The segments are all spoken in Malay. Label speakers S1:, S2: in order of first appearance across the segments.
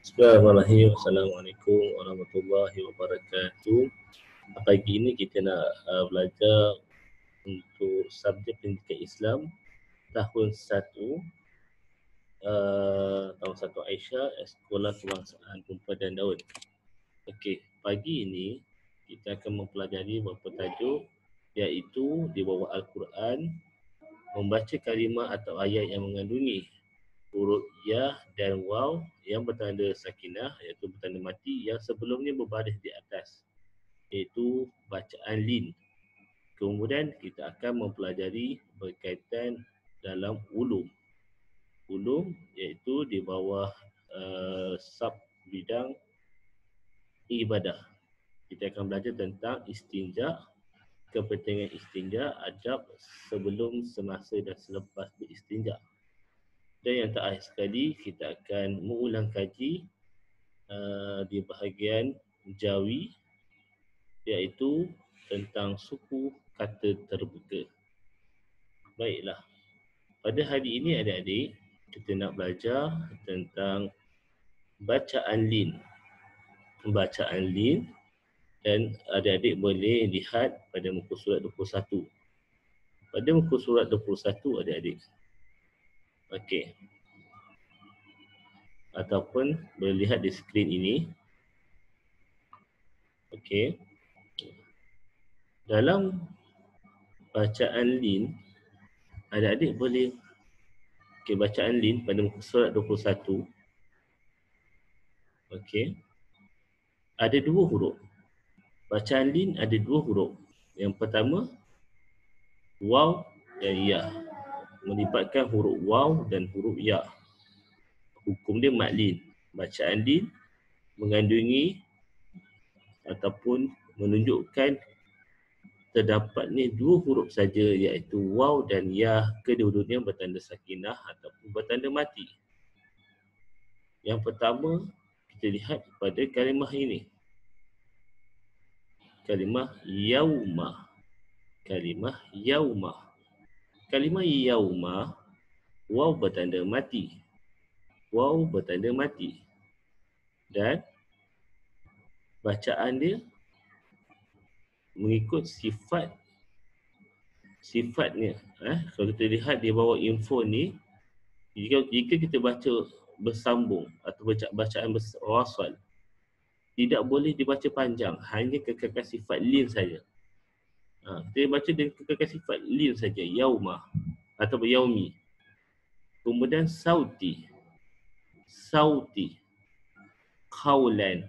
S1: Bismillahirrahmanirrahim. Assalamualaikum warahmatullahi wabarakatuh. Pagi ini kita nak belajar untuk subjek pendidikan Islam tahun 1 tahun 1 Aisyah, Sekolah Kebangsaan Perempuan dan Daud. Okey, pagi ini kita akan mempelajari beberapa tajuk, iaitu di bawah Al-Quran, membaca kalimah atau ayat yang mengandungi huruf ya dan waw yang bertanda sakinah, iaitu bertanda mati, yang sebelumnya berbaris di atas, iaitu bacaan lin. Kemudian kita akan mempelajari berkaitan dalam ulum. Ulum iaitu di bawah sub bidang ibadah. Kita akan belajar tentang istinja, kepentingan istinja, adab sebelum, semasa dan selepas beristinja. Dan yang terakhir sekali, kita akan mengulang kaji di bahagian Jawi, iaitu tentang suku kata terbuka. Baiklah, pada hari ini adik-adik, kita nak belajar tentang bacaan lin. Bacaan lin, dan adik-adik boleh lihat pada muka surat 21. Pada muka surat 21 adik-adik. Okey. Ataupun boleh lihat di skrin ini. Okey. Dalam bacaan lin, adik-adik boleh bacaan lin pada muka surat 21. Okey. Ada dua huruf. Bacaan lin ada dua huruf. Yang pertama, waw dan ya. Melibatkan huruf waw dan huruf ya. Hukum dia mad lin. Bacaan lin mengandungi ataupun menunjukkan terdapat ni dua huruf saja, iaitu waw dan ya, kedua-duanya bertanda sakinah ataupun bertanda mati. Yang pertama, kita lihat pada kalimah ini. Kalimah yauma. Kalimah yauma. Kalimah yauma, waw bertanda mati. Waw bertanda mati. Dan bacaan dia mengikut sifatnya. Kalau kita lihat di bawah info ni, jika kita baca bersambung atau bacaan wasal, tidak boleh dibaca panjang, hanya kekalkan sifat lin saja. Kita baca dengan kekalkan sifat lin saja, yauma atau yaumi. Kemudian sauti, sauti, qaulan,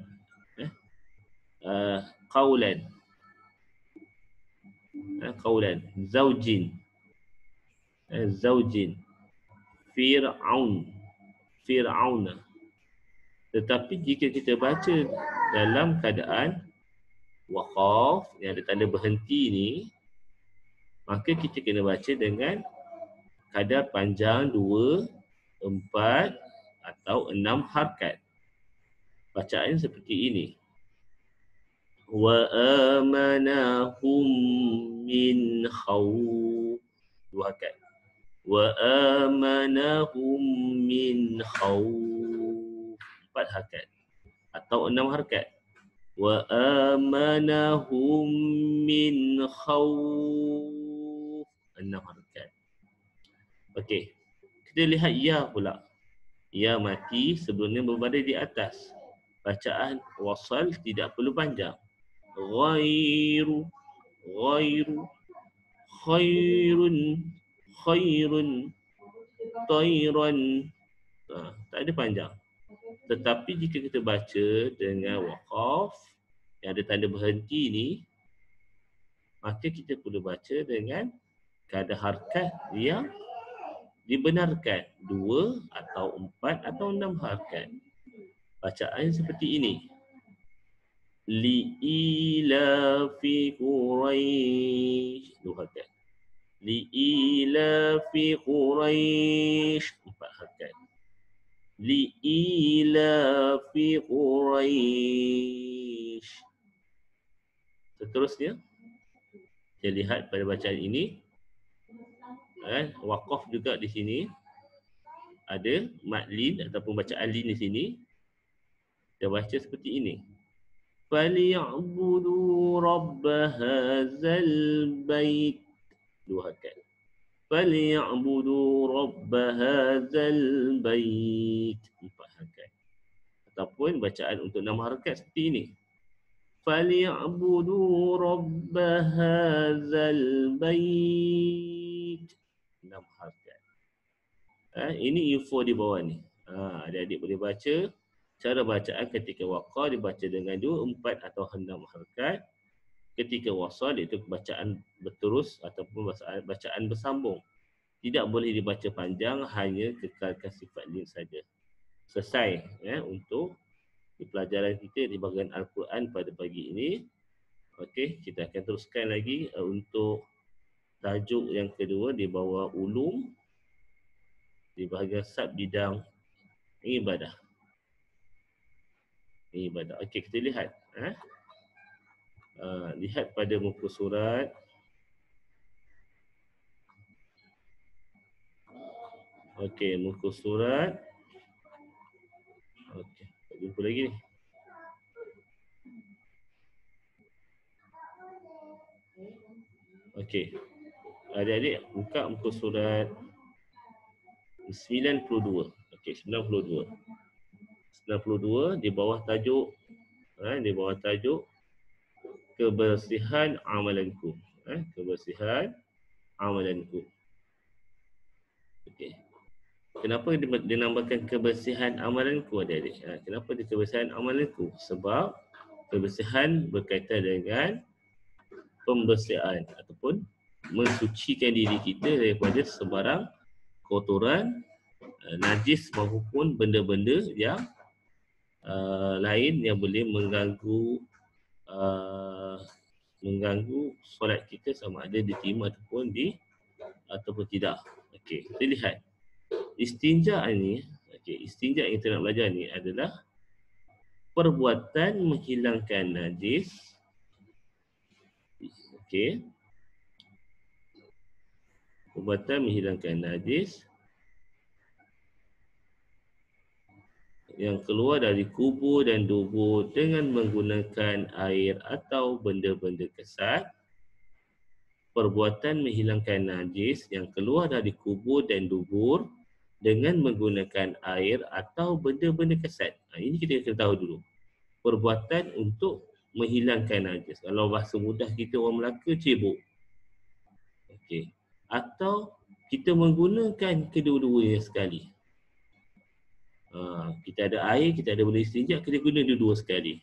S1: qaulan, qaulan, zaujin, zaujin, fir'aun, fir'auna. Tetapi jika kita baca dalam keadaan waqaf yang ada tanda berhenti ni, maka kita kena baca dengan kadar panjang 2, 4 atau 6 harakat. Bacaan seperti ini. Wa amanahum min khawf. 2 harakat. Wa amanahum min khawf. 4 harakat atau 6 harakat. Wa amanahum min khawf. 6 harakat. Okey. Kita lihat ya pula. Ya mati sebelumnya berbaris di atas. Bacaan wasal tidak perlu panjang. Ghairu, ghairu, khairun, khairun, tayran. Tak ada panjang. Tetapi jika kita baca dengan waqaf yang ada tanda berhenti ni, maka kita perlu baca dengan kadar harakat yang dibenarkan, 2 atau 4 atau 6 harakat. Bacaan seperti ini. Li'ilafi Quraisy, 2 harakat. Li'ilafi Quraisy, 4 harakat. Li'ilafi Quraisy. Seterusnya, kita lihat pada bacaan ini. Waqaf juga di sini. Ada mad lin ataupun bacaan lin di sini. Kita baca seperti ini. فَلْيَعْبُدُوا رَبَّ هَذَا الْبَيْتِ. 2 harakat. فَلْيَعْبُدُوا رَبَّ هَذَا الْبَيْتِ. 4 harakat. Ataupun bacaan untuk 6 harakat seperti ini. فَلْيَعْبُدُوا رَبَّ هَذَا الْبَيْتِ. 6 harakat. Ini info di bawah ni. Adik-adik boleh baca. Cara bacaan ketika waqa dibaca dengan 2, 4 atau 6 harakat. Ketika wasal itu bacaan berterus ataupun bacaan bersambung. Tidak boleh dibaca panjang, hanya kekalkan sifat lin saja. Selesai untuk di pelajaran kita di bahagian Al-Quran pada pagi ini. Okey, kita akan teruskan lagi untuk tajuk yang kedua di bawah ulum di bahagian sub bidang ibadah. Ibadah. Okey, kita lihat. Lihat pada muka surat. Okey, muka surat. Okey, tak jumpa lagi ni. Okey. Adik-adik buka muka surat 92. Okey, 92. 92 di bawah tajuk kebersihan amalanku. Kebersihan amalanku. Okey. Kenapa dinamakan kebersihan amalanku, adik-adik? Kenapa dia kebersihan amalanku? Sebab kebersihan berkaitan dengan pembersihan ataupun mensucikan diri kita daripada sebarang kotoran, najis maupun benda-benda yang lain yang boleh mengganggu solat kita sama ada diterima ataupun tidak. Okey, kita lihat. Istinja ni, istinja yang kita nak belajar ni adalah perbuatan menghilangkan najis. Okey. Perbuatan menghilangkan najis yang keluar dari kubur dan dubur dengan menggunakan air atau benda-benda kesat. Perbuatan menghilangkan najis yang keluar dari kubur dan dubur dengan menggunakan air atau benda-benda kesat. Ini kita kena tahu dulu. Perbuatan untuk menghilangkan najis. Kalau bahasa mudah kita orang Melaka, cebok. Okey. Atau kita menggunakan kedua-duanya sekali. Kita ada air, kita ada benda istinja, kita guna dua-dua sekali.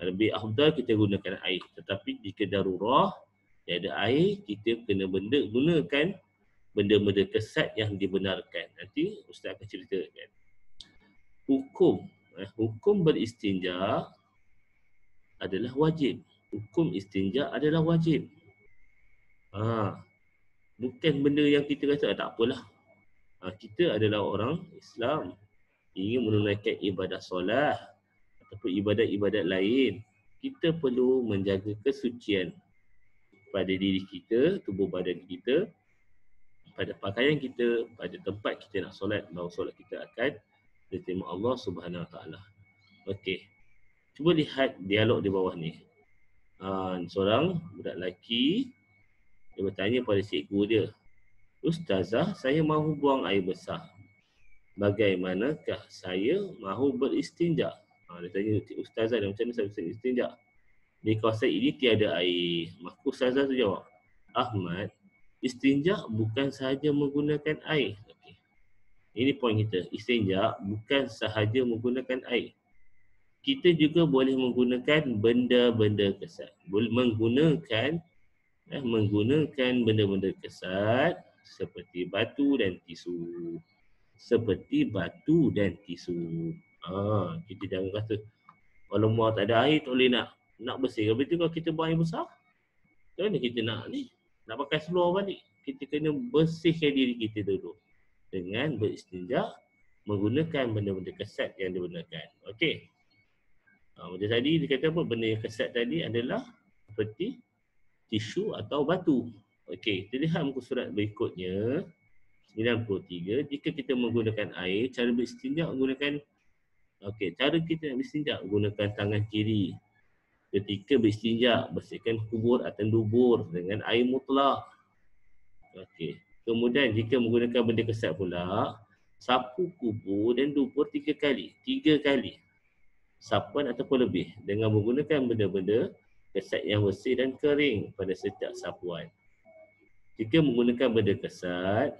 S1: Lebih afdal kita gunakan air. Tetapi jika darurah, tiada air, kita kena gunakan benda-benda kesat yang dibenarkan. Nanti Ustaz akan ceritakan. Hukum beristinja adalah wajib. Hukum istinja adalah wajib. Bukan benda yang kita kata tak apalah. Kita adalah orang Islam, ingin menunaikan ibadah solat ataupun ibadat-ibadat lain. Kita perlu menjaga kesucian pada diri kita, tubuh badan kita, pada pakaian kita, pada tempat kita nak solat, bahawa solat kita akan diterima Allah Subhanahu Wa Taala. Okey. Cuba lihat dialog di bawah ni. Seorang budak lelaki dia bertanya pada cikgu dia, "Ustazah, saya mahu buang air besar. Bagaimanakah saya mahu beristinja?" Dia tanya ustazah dia, "Macam mana saya bisa beristinja? Di kawasan ini tiada air." Maka ustazah tu jawab, "Ahmad, istinja bukan sahaja menggunakan air." Okay. Ini poin kita. Istinja bukan sahaja menggunakan air. Kita juga boleh menggunakan benda-benda kesat. Boleh menggunakan benda-benda kesat seperti batu dan tisu. Kita jangan kata kalau mau tak ada air tak boleh nak bersih. Habis tu kalau kita buang air besar, macam mana kita nak pakai seluar balik? Kita kena bersihkan diri kita dulu dengan beristinja menggunakan benda-benda kesat yang digunakan. Okey. Macam tadi dia kata apa? Benda yang kesat tadi adalah seperti tisu atau batu. Okey, kita lihat muka surat berikutnya 93. Jika kita menggunakan air, cara beristinja menggunakan Okey, cara kita nak berstinja gunakan tangan kiri. Ketika berstinja, bersihkan kubur atau dubur dengan air mutlak. Okey. Kemudian jika menggunakan benda kesat pula, sapu kubur dan dubur 3 kali. 3 kali. Sapuan ataupun lebih dengan menggunakan benda-benda kesat yang bersih dan kering pada setiap sapuan. Jika menggunakan benda kesat,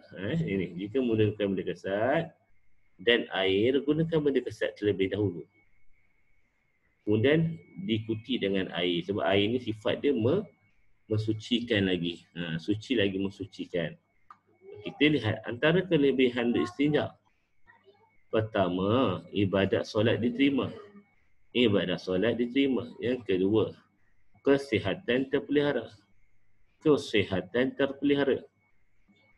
S1: jika menggunakan benda kesat dan air, gunakan benda kesat terlebih dahulu. Kemudian diikuti dengan air. Sebab air ni sifat dia mensucikan lagi. Suci lagi mensucikan. Kita lihat antara kelebihan beristinja. Pertama, ibadat solat diterima. Ibadat solat diterima. Yang kedua, kesihatan terpelihara. Kesihatan terpelihara.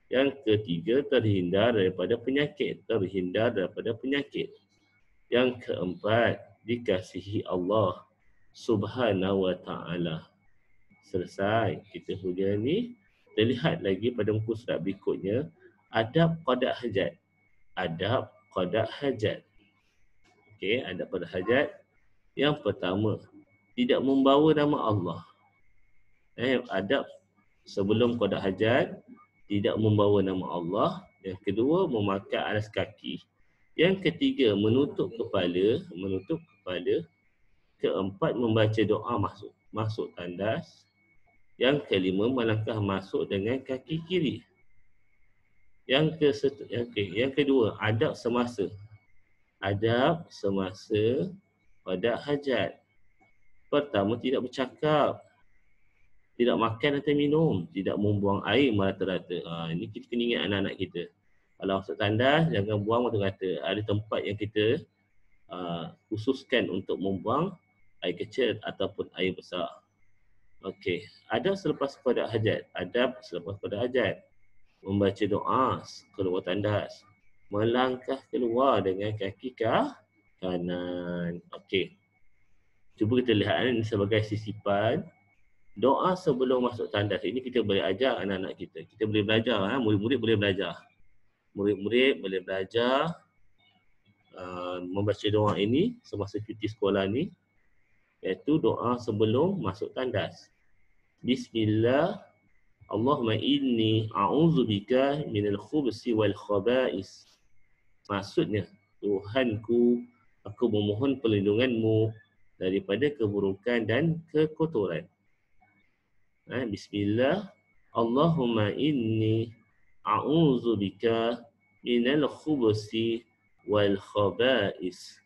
S1: Yang ketiga, terhindar daripada penyakit. Terhindar daripada penyakit. Yang keempat, dikasihi Allah Subhanahu wa ta'ala. Selesai. Kita punya ni terlihat lagi pada muka surat berikutnya. Adab qada hajat. Adab qada hajat. Okey, adab qada hajat. Yang pertama, tidak membawa nama Allah. Adab sebelum qada hajat, tidak membawa nama Allah. Yang kedua, memakai alas kaki. Yang ketiga, menutup kepala. Menutup kepala. Keempat, membaca doa masuk tandas. Yang kelima, melangkah masuk dengan kaki kiri. Yang kedua, adab semasa. Adab semasa qada hajat. Pertama, tidak bercakap. Tidak makan atau minum. Tidak membuang air merata-rata. Ini kita kena ingat anak-anak kita. Kalau masuk tandas, jangan buang merata-rata. Ada tempat yang kita khususkan untuk membuang air kecil ataupun air besar. Okey, adab selepas qada hajat. Adab selepas qada hajat. Membaca doa keluar tandas. Melangkah keluar dengan kaki kanan. Okey. Cuba kita lihat ini sebagai sisipan. Doa sebelum masuk tandas. Ini kita boleh ajar anak-anak kita. Kita boleh belajar. Murid-murid boleh belajar. Murid-murid boleh belajar membaca doa ini semasa cuti sekolah ni. Iaitu doa sebelum masuk tandas. Bismillah. Allahumma inni a'udzubika minal khubsi wal khaba'is. Maksudnya, Tuhanku, aku memohon perlindunganmu daripada keburukan dan kekotoran. Bismillah. Allahumma inni a'udzubika minal khubsi wal khaba'is.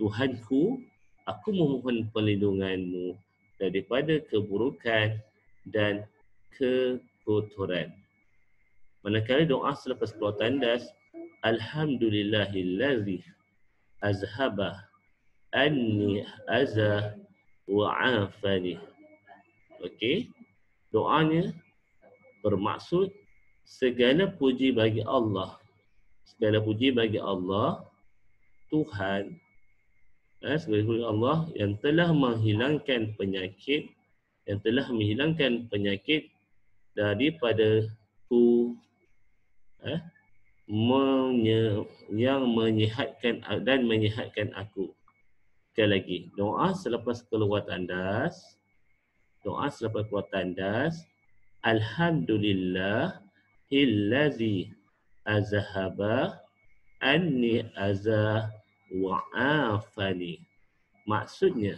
S1: Tuhanku, aku memohon perlindunganmu daripada keburukan dan kekotoran. Manakala doa selepas keluar tandas, Alhamdulillahillazi azhaba anni aza wa afani. Okey. Doanya bermaksud segala puji bagi Allah. Segala puji bagi Allah, Tuhan, segala puji Allah yang telah menghilangkan penyakit, daripada yang menyihatkan dan menyihatkan aku. Sekali lagi, doa selepas keluar tandas, Alhamdulillah illazi azhaba anni aza wa afani. Maksudnya,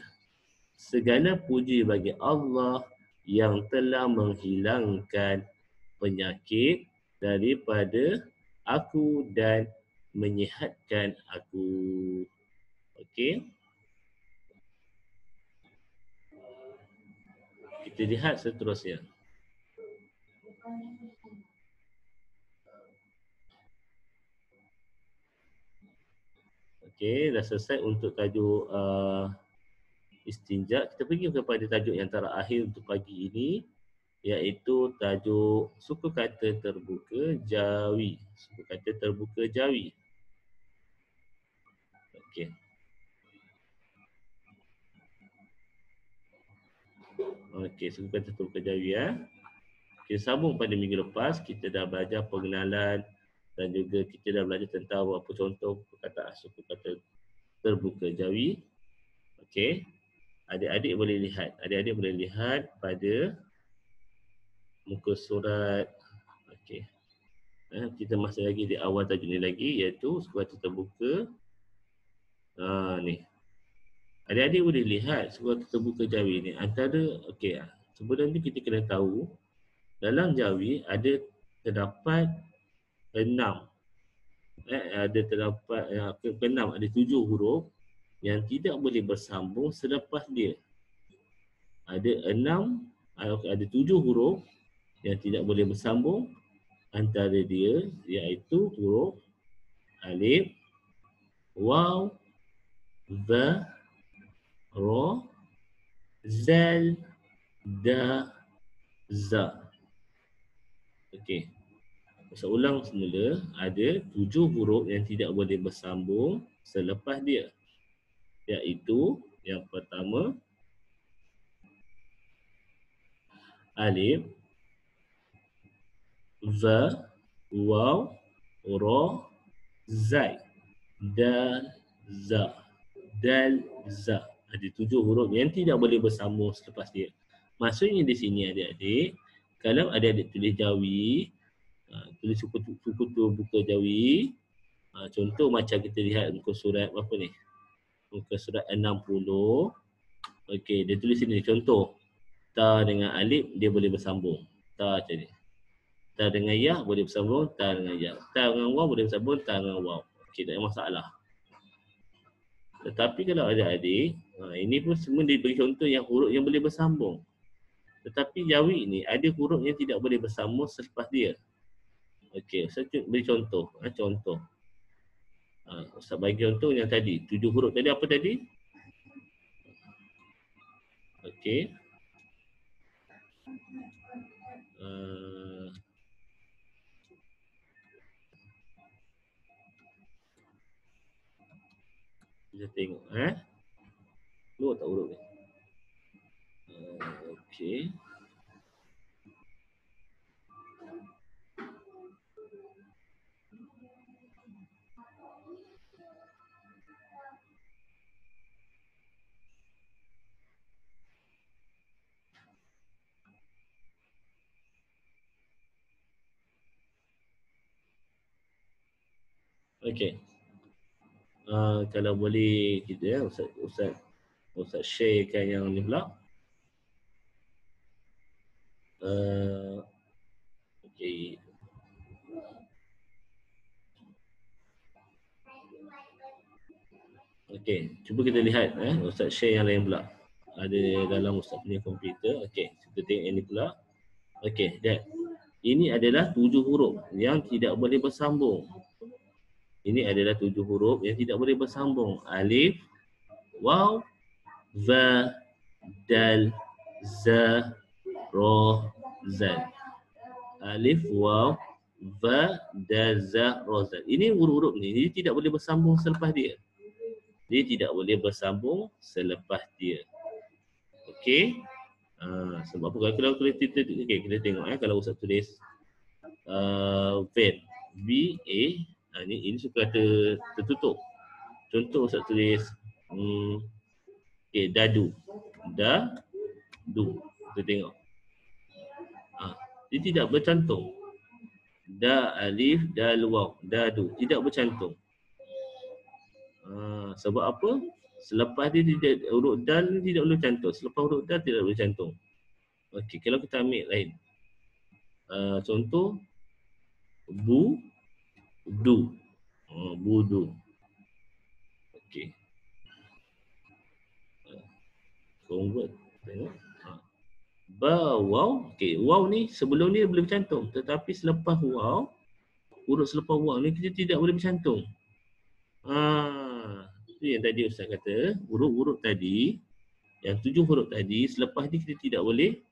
S1: segala puji bagi Allah yang telah menghilangkan penyakit daripada aku dan menyihatkan aku. Okey. Kita lihat seterusnya. Okey, dah selesai untuk tajuk istinja. Kita pergi kepada tajuk yang terakhir untuk pagi ini, iaitu tajuk suku kata terbuka jawi. Suku kata terbuka jawi. Okey. Okey, suku kata terbuka jawi ya. Kita sambung pada minggu lepas, kita dah belajar pengenalan dan juga kita dah belajar tentang beberapa contoh perkataan suku kata terbuka Jawi. Okey. Adik-adik boleh lihat pada muka surat. Okey. Kita masih lagi di awal tajuk ni lagi, iaitu suku kata terbuka. Ni. Adik-adik boleh lihat suku kata terbuka Jawi ni antara, okey, sebelum ni kita kena tahu dalam Jawi terdapat 6. Ada 7 huruf yang tidak boleh bersambung selepas dia. Ada 7 huruf yang tidak boleh bersambung antara dia, iaitu huruf alif, waw, dha, ra, zal, da, za. Okey. Saya ulang semula, ada 7 huruf yang tidak boleh bersambung selepas dia, iaitu yang pertama alif, za, waw, ra, zai, dal, za, dal, za. Ada 7 huruf yang tidak boleh bersambung selepas dia. Maksudnya di sini adik-adik, kalau adik-adik tulis Jawi, tulis suku terbuka Jawi, contoh macam kita lihat muka surat apa ni? Muka surat 60. Okey, dia tulis sini contoh. Ta dengan alif dia boleh bersambung. Ta macam ni. Ta dengan ya boleh bersambung, ta dengan ya. Ta dengan waw boleh bersambung, ta dengan waw. Okey, tak ada masalah. Tetapi kalau adik-adik, ini pun semua diberi contoh yang huruf yang boleh bersambung. Tetapi Jawi ni ada huruf yang tidak boleh bersambung selepas dia. Okey, saya beri contoh. Contoh. Ustaz bagi contoh yang tadi. 7 huruf tadi apa tadi? Okey. Kita tengok. Keluar tak huruf ni? Okey. Okey. Kalau boleh kita Ustaz sharekan yang ni pula. Okey. Okey, cuba kita lihat Ustaz share yang lain pula. Ada dalam Ustaz punya komputer. Okey, kita tengok yang ni pula. Okey, lihat. Ini adalah 7 huruf yang tidak boleh bersambung. Ini adalah 7 huruf yang tidak boleh bersambung. Alif, waw, za, dal, za, ra, zal. Alif, waw, za, dal, za, ra, zal. Ini huruf-huruf ni, dia tidak boleh bersambung selepas dia. Dia tidak boleh bersambung selepas dia. Okey. Sebab apa? Kalau kita tengok kalau Ustaz tulis van, V-A, ini suku kata tertutup. Contoh Ustaz tulis dadu. Da-du. Kita tengok. Dia tidak bercantum. Da, alif, dal, waw. Dadu. Tidak bercantum. Sebab apa? Selepas dia tidak, huruf dal ni tidak boleh cantum. Selepas huruf dal tidak boleh cantum. Okey, kalau kita ambil lain. Contoh du. Budu. Okey. Convert. Tengok. Waw. Okey, waw ni sebelum ni boleh bercantum. Tetapi selepas waw, huruf selepas waw ni kita tidak boleh bercantum. Itu yang tadi Ustaz kata, huruf-huruf tadi, yang 7 huruf tadi, selepas ni kita tidak boleh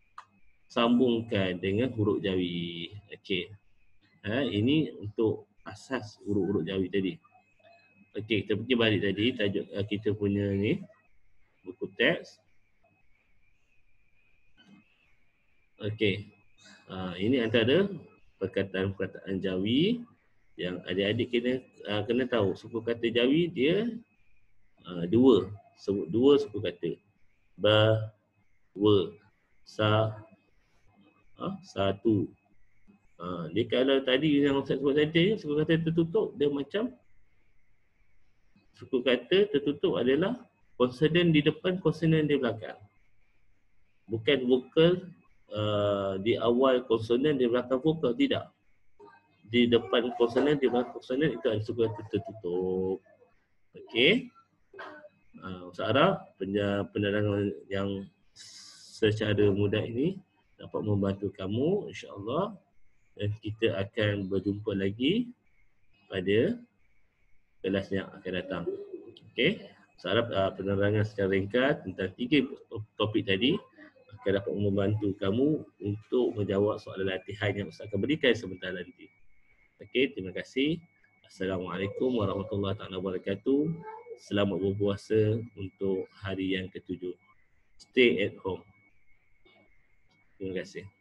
S1: sambungkan dengan huruf Jawi. Okey. Ini untuk asas huruf-huruf Jawi tadi. Okey, kita pergi balik tadi, tajuk kita punya ni, buku teks. Okey. Ini antara perkataan-perkataan Jawi yang adik-adik kena tahu. Suku kata Jawi dia Dua. Sebut dua suku kata. Ba, wa, sa, satu. Dia kalau tadi yang Ustaz sebut tadi, suku kata tertutup, dia macam suku kata tertutup adalah konsonan di depan, konsonan di belakang. Bukan vokal di awal konsonan, di belakang vokal, tidak. Di depan konsonan, di belakang konsonan, itu adalah suku kata tertutup. Okey. Ustaz harap penerangan yang secara mudah ini dapat membantu kamu, insya-Allah. Dan kita akan berjumpa lagi pada kelas yang akan datang. Okey. Saya harap penerangan secara ringkas tentang 3 topik tadi akan dapat membantu kamu untuk menjawab soalan latihan yang Ustaz akan berikan sebentar nanti. Okey, terima kasih. Assalamualaikum warahmatullahi wabarakatuh. Selamat berpuasa untuk hari yang ke-7. Stay at home. Terima kasih.